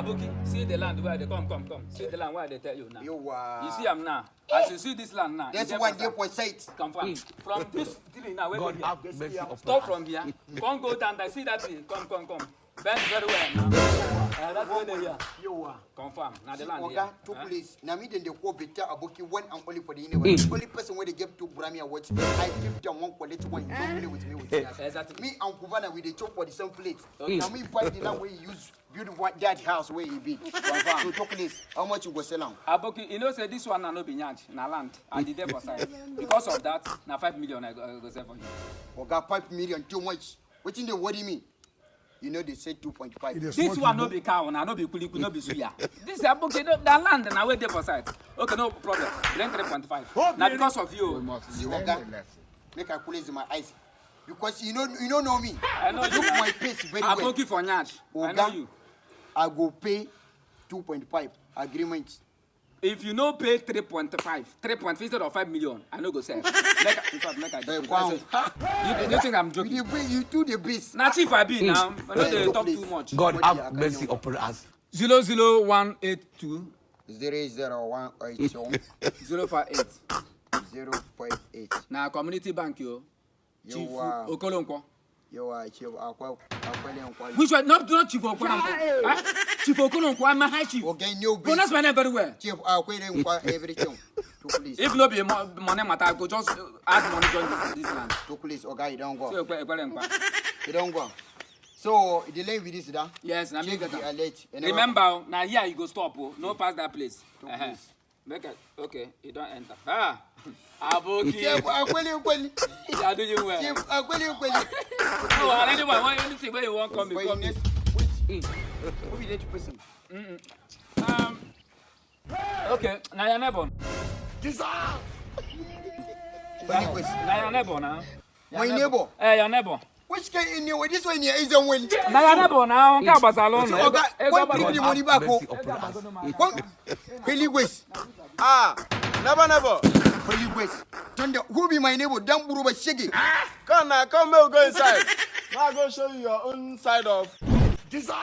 Aboki, see the land where they come. See the land where they tell you now. You see I'm now. As you see this land now. That's one day for sight. Confirm. From this tree now, where God we have mercy upon stop us. from here. Come go down. I see that tree. Come. Bend very well now. That's what they here. Confirm. Now the land here. Two police. Now me then they go better Aboki one and only for the universe. Only person where they give to Grammy Awards. I give them one quality one. Don't play with me with that. Exactly. Me and Kuvana we they chop for the same plate. Now me buy the land where you use beautiful that house where you be. Confirm. So two police. How much you go sell on? Aboki, you know say this one na no be nyash na land. I did there for side. Because of that, na 5 million I go sell for you. Oga 5 million too much. What in they worry me? You know they say 2.5. This one no be cow, na no be kuliku, no be suya. This Aboki, that land na where dey for side. Okay, no problem. Bring 3.5. Now because of you. See Oga, make I close my eyes. Because you don't know me. I know you. Look my face very well. Aboki for nyash. I know you. I go pay 2.5 agreement. If you no pay 3.5 instead of 5 million, I no go sell. Make I do. You think I'm joking? You do the best. Na chief I be now. I know they talk too much. God have mercy upon us. 00182 00182 058 058. na community bank yo. Chief Okolonkwo. You are Chief Okolonkwo. Which one? Not Chief Okolonkwo. Chief Okolonkwo, I'm a high chief. Okay, no. Pronounce my name very well. Chief Okolonkwo everything. If no be money matter, I go just add money join this land. To police, okay, you don't go. You don't go. So the lane with this, that? yes, na me get alert. Remember, now here you go stop. No pass that place. Make it okay. You don't enter. Aboki. Chief Okolonkwo. I do you well. Chief Okolonkwo. No, I don't want anything where you want come. Wait. Who be that person? Okay, now your neighbor. Now your neighbor now. My neighbor. Your neighbor. Which can in you? This one here is a win. Now your neighbor now. On can't pass alone. What bring the money back home? What? Holy West. Never. Holy West. Who be my neighbor? Damn Buruba Shiggy. Come now, come we'll go inside. Now I'll go show you your own side of Jesus.